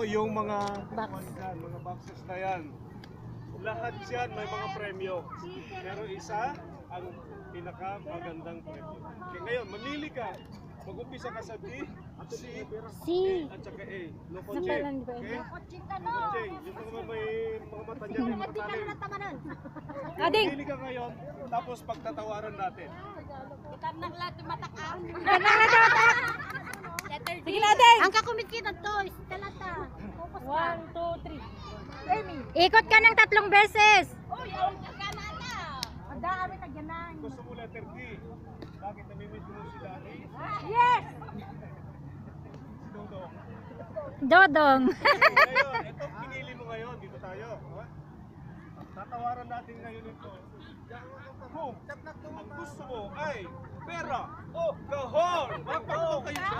yung mga mga boxes na yan. Lahat yan may mga premyo. Pero isa ang pinakamagandang premyo. Okay, ngayon, mamili ka. Mag-umpisa ka sa D, C, at saka A. Lokocheng. Okay? Lokocheng. Yung mga may mga mata dyan, may matali. Mamili ka ngayon, tapos pagtatawaran natin. Sige natin. Ang kakumit-kitag to, talata. 1, 2, 3. Ikot ka ng 3 beses. Ang dami tagyanan. Gusto mo letter D. Bakit namimit mo si Dani? Yes! Si Dodong. Dodong. Ngayon, ito pinili mo ngayon. Dito tayo. Ha? Tatawaran natin ngayon ito. Kung ang gusto mo ay pera o kahon. Magpapalo kayo dyan.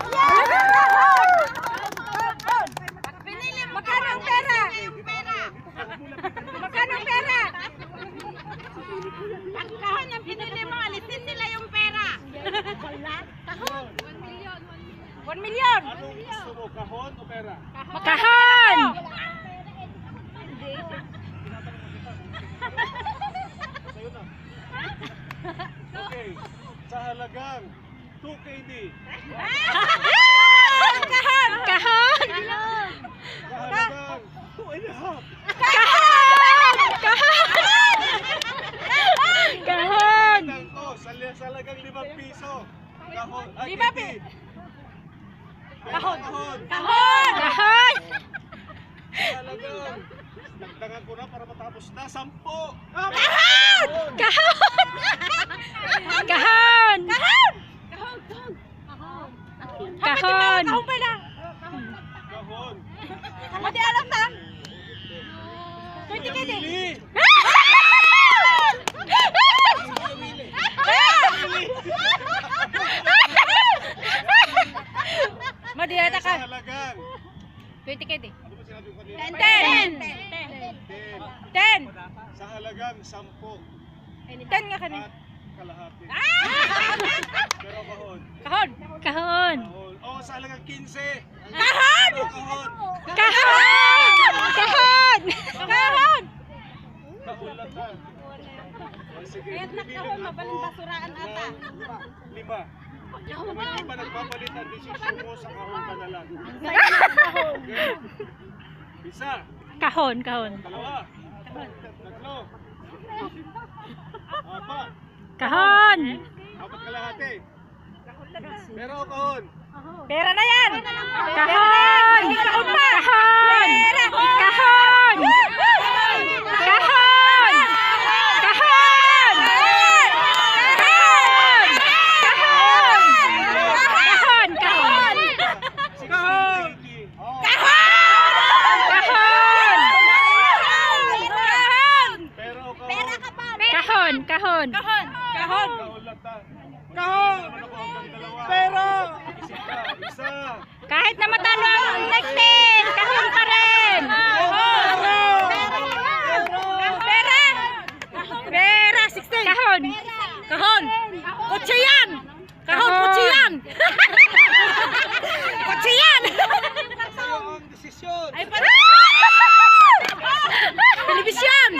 Pinili mo. Magkano ang pera? Magkano ang pera? Ang kahon ang pinili mo. Alisin nila yung pera. Kahon. 1 million. Anong gusto mo? Kahon o pera? Kahon. Sa'yo na. Okay. Sa halagang 2KD. Kahon. Kahon. Sa halagang 2.5. Kahon. Sa halagang 5 piso. Kahon. Ay, 5 KD. Kahon. Kahon. Kahon. Kahon. Sa halagang nagdangan ko na para matapos na 10. Kahon. Kahon. Kahon. Kahon. Kahon pala. Kahon. Mati alam na. 20 kedi. Pili. Madiata ka. Sa halagang 20 kedi. ano ba sinabi ko kanina? 10. 10. Sa halagang 10 10 nga kani. at kalahati. Pero kahon. Kahon. Kahon. Kahon. Oh, sa halagang 15. Kahon. Kahon. Kahon. Kahon. Kahon. Kahon lang ka. Oh, sige. Kahit na kahon, mabaling basuraan ata. 5. Kung hindi pa nagpapalit ang desisyon mo sa kahon ka na lang. Okay. Isa. Kahon. Kahon. Dalawa. Tatlo. Apat. Kahon. Apat kalahati. Pero kahon. Pera na yan. Kahon. Kahon. Kahon. Kahon. Kahon. Kahon. Kahon. Kahon. Kahon. Pero kahon. Kahon. Kahon. Kahon. Kahon lang ta. Kahon. Naman ako hanggang dalawa. Pero. Isip ka. Isa. Kahit na matalo ang Lexin, kahon pa rin. Pera. Pera 16. Kahon. Kahon. Kotse yan. Kahon, kotse yan. Kotse yan. Sa'yo ang desisyon. Telebisyon.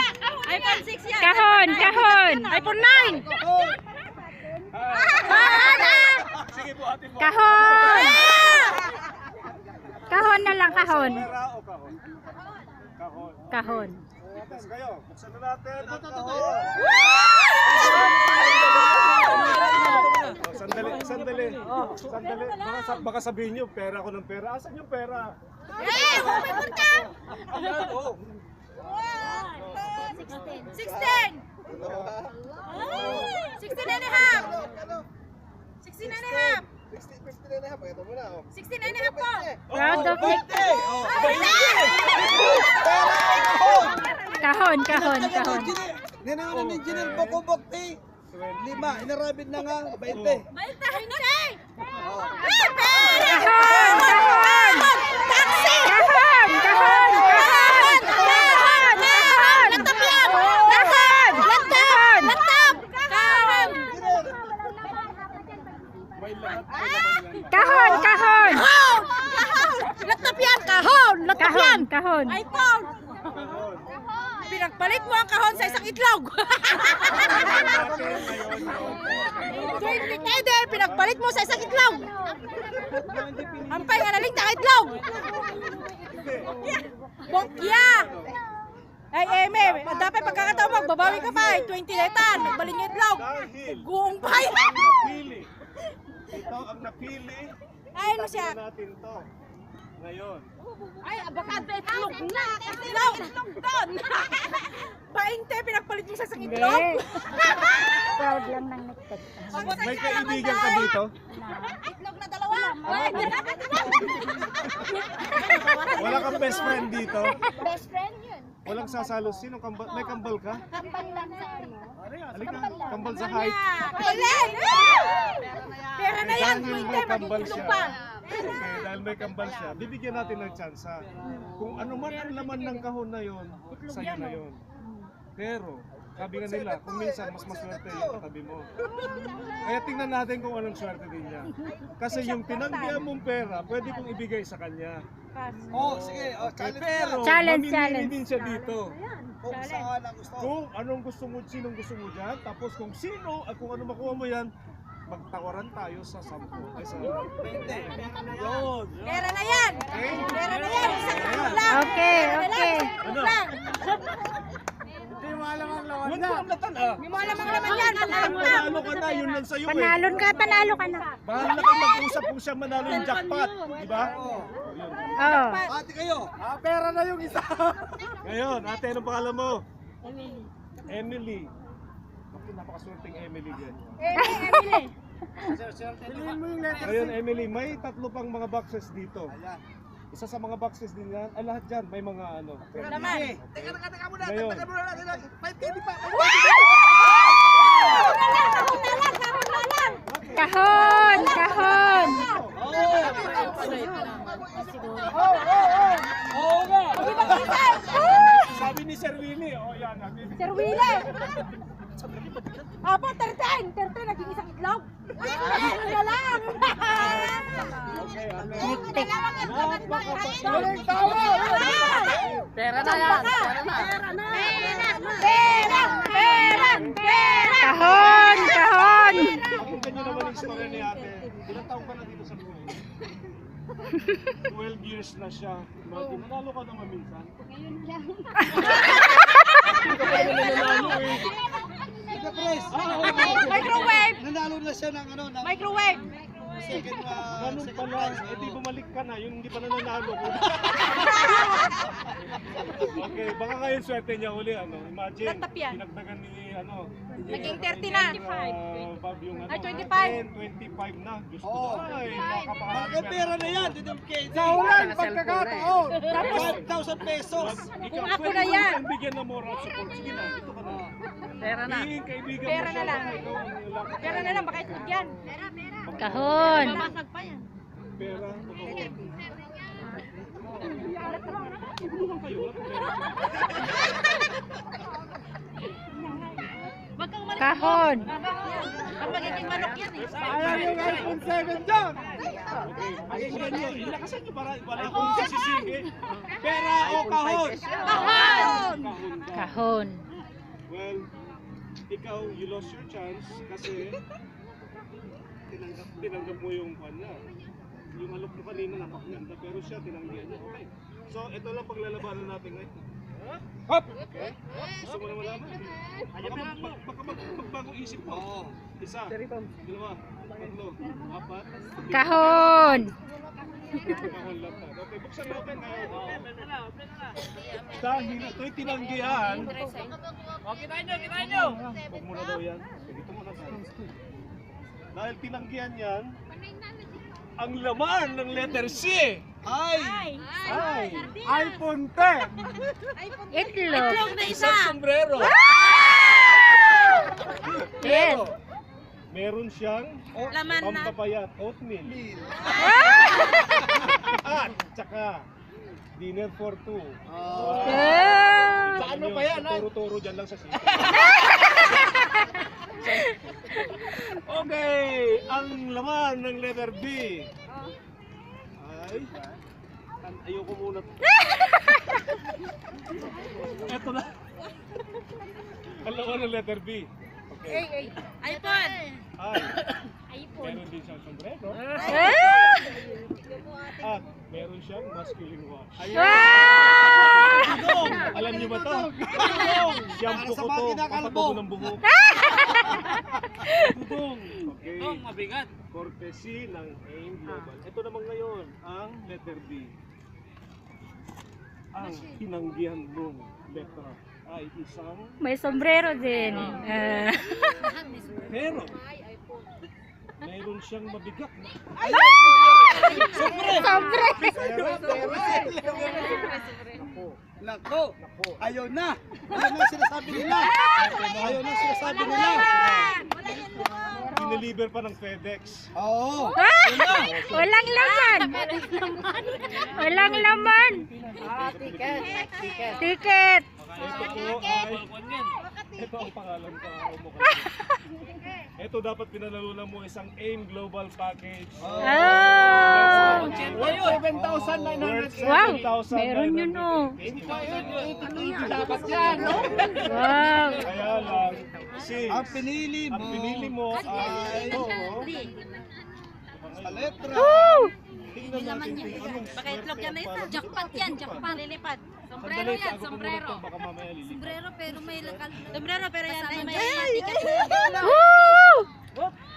iPhone 6 yan. Kahon. Kahon. iPhone 9. Sige po, atin mo. Kahon. Kahon na lang, kahon. Pera o kahon? Kahon. Kahon. Tapos kayo, buksan na natin ang kahon. Oh, sandali, sandali. Sandali. Baka sabihin nyo, pera ko ng pera. Asan yung pera? Ayan, oh. 16. 16 and a half. 16 and a half. 16 and a half po. Proud of it. Oh, Kahon, kahon, kahon. Ninangan ng engineer Bokobok eh. 5, inarabid na nga 20. Kahon, kahon. Taxi. Kahon, kahon, kahon. Kahon, kahon. Kahon, kahon. may lahat. May laman yan. Kahon, kahon. Laptop yan, kahon. laptop yan. Kahon. iPhone. Kahon. Pinagpalit mo ang kahon sa isang itlog. Natin ngayon yung 20 Eden, pinagpalit mo sa isang itlog. Ang pangalaling sa itlog. Bokya. Ay, Eme, dapat pagkakataon mo, babawi ka pa. 20 letan, nagbalin yung itlog. dahil Guong pay. ang napili. Ito ang napili. Ay, ano siya? Tingnan natin to. Ngayon. Ay, abakado itlog na. Itlog doon. Painte, pinagpalit mo sa isang itlog. Proud lang ng nagtag. May kaibigan ka dito? Itlog na dalawa. Ay, Wala kang best friend dito? Best friend yun. Walang sasalo. Sino kambal? May kambal ka? Kambal lang sa ano. Halika, kambal sa height. Kailan? Pera na yan. Dahil 20, may kambal mag-itlog siya. pa. Okay, dahil may kambal siya, bibigyan natin ng tsansa. Kung ano man ang laman ng kahon na yon, sa'yo na yon. Pero, sabi nga nila, kung minsan mas maswerte yung katabi mo. Kaya tingnan natin kung anong swerte din niya. Kasi yung tinanggihan mong pera, pwede kong ibigay sa kanya. Oh, sige. Oh, Okay, challenge pero yan. Challenge, mamimili challenge. din siya dito. Kung saan ang gusto. Kung anong gusto mo, sinong gusto mo dyan, tapos kung sino, at kung ano makuha mo yan, magtawaran tayo sa 10. Ay, sa 20. Yun. Pera na yan. Okay? Pera na yan. Isang itlog lang. Okay, okay. Ano? Hindi mo alam ang lawan Huwag mo amlatan ah. Hindi mo alam ang laman yan. Panalo ka. Panalo ka na, yun lang sa'yo eh. Panalo ka na. Bahala kayo mag-usap kung siya manalo yung jackpot. Di ba? Yun. Oo. Pati kayo. Pera na yung isa. Ngayon, ate, anong pangalan mo? Emily. Bakit napakaswerteng Emily yan? Emily. Ngayon, Emily, may 3 pang mga boxes dito. Isa sa mga boxes din yan, lahat dyan, may mga ano. Naman. Teka muna. Ngayon. Teka muna. 5K di pa. Kahon, kahon. Oo nga. Sabi ni Sir Willie, oh yan. Sir Willie. Apo, 13. 13, naging isang itlog. Ano na lang. Okay, ate. Pera na yan. Pera na. Kahon, kahon. Pakinggan nyo naman yung story ni ate. Ilang taong ka na dito sa buhay? 12 years na siya. Imagine, nanalo ka naman minsan. Hindi ka pa naman nanalo eh. Teka, Pres. Microwave. Nanalo na siya ng ano, ng Microwave. second Ganun pala, eh di bumalik ka na, yung hindi pa nananalo ko. Okay, baka ngayon swerte niya uli, ano, imagine, Laptop yan. dinagdagan ni, ano, Naging 30 na. Bob yung ano, Ay, 25. 25 na, Diyos ko, Oo. ay, nakapakarami. Mga pera na yan. Sa ulan, pagkakataon. Tapos, 5,000 pesos. Kung ako na yan. Kung bigyan ng moral support, sige na, dito ka na. Pera na. Hingin kaibigan Pera mo na siya, lang. ikaw ang lakad. Pera na lang, baka itlog yan. Kahon. Mamasag pa yan. Pera, totoo. Wag kang umalis. Kahon. Ang magiging manok yan eh. Alam yung iPhone 7 dyan. Okay, pakinggan nyo. Ilakasan nyo para wala akong sisisigi. Pera o kahon? Kahon! Kahon ka. Kahon. Well, ikaw, you lost your chance kasi tinanggap mo yung kanya. Yung alok mo kanina napakaganda pero siya tinanggihan niya. Okay. So, ito lang paglalabanan natin ngayon. Hop! Okay? Gusto mo na malaman? Baka magbago isip mo. Isa, dalawa, tatlo, apat, Kahon. kahon lang na. Okay, buksan natin ngayon. Dahil ito'y tinanggihan. Kita nyo! Huwag mo na daw yan. Dito muna tayo. Dahil tinanggihan yan, ang laman ng letter C Ay! ay iPhone 10. Itlog. na isa! Sombrero. Yes. Meron siyang Laman na. pampapayat oatmeal. At saka dinner for two. Ah. Ano pa yan? Turo-turo dyan lang sa sito. Okay, ang laman ng letter B ay ayoko muna. letter B. Okay. iPhone. Ay. Meron din siyang sombrero. Ah! At meron siyang masculine wash. Wow! Alam niyo ba to? Shampoo ko to. Pampatubo ng buhok. Dudong. Okay. Mabigat. Courtesy ng AIM Global. Ito naman ngayon, ang letter B. Ang tinanggihan mong letra ay isang May sombrero din. pero mayroon siyang mabigat na Sobre! Nako. Ayaw na. Ayaw na sinasabi nila. Ayaw na sinasabi nila. dineliver pa ng FedEx. Oo. Ah! Walang laman. Walang laman. Ticket. Ito po ay ito ang pangalan ko. Ito dapat pinanalunan mo isang AIM Global Package. Oh. Worth 7,900. Wow. Meron yun oh. Dapat yan, no? Wow. Kaya lang, since Ang pinili mo ay ito, sa letra. Woo! tingnan natin kung anong Pakaitlog yan na isa. Jackpot yan, jackpot. Lilipad. Sombrero Sandali, yan, tago ko muna sombrero. to, baka mamaya lilipad. Sombrero pero may lakal. Sombrero pero yan ay may ticket. Woo!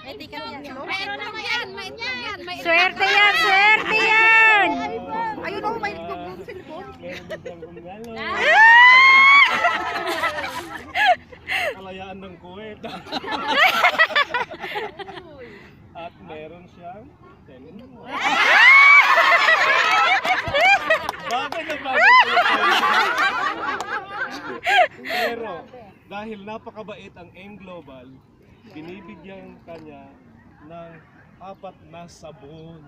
May ticket yan. Sombrero naman yan, may yan. May Swerte yan, swerte yan. Ayun ako, may Meron din siyang regalo. Kalayaan ng Kuwait. At meron siyang bagay na bagay sa'yo. Pero dahil napakabait ang AIM Global, binibigyan kanya ng 4 na sabon.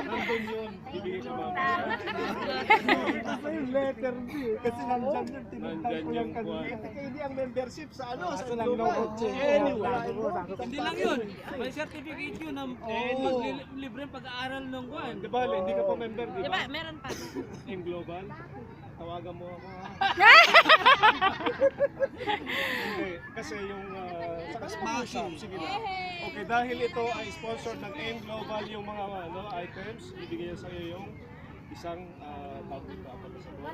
Nandun yun, bibigay ko mamaya. Ito yung letter B. Kasi nandyan yung Nandyan yung kwan. Hindi ang membership sa sa Anyway. Hindi lang yun. May certificate yun ng libreng pag-aaral ng kwan. Di ba, hindi ka pa member, di ba? Diba, meron pa. AIM Global? Tawagan mo ako ha. Hindi, kasi yung sa kasmasap, sige na. Okay, dahil ito ay sponsor ng AIM Global, yung mga items, ibigay sa iyo yung isang tawag dito, apat na sabon.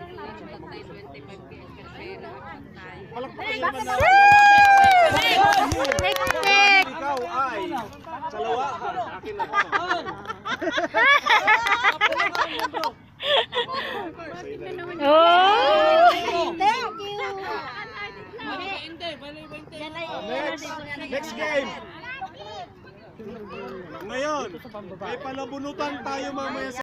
Palakpakan naman na. Next pick. Ikaw ay salawahan. Akin na. Oh! Next game. Ngayon, may palabunutan tayo mamaya sa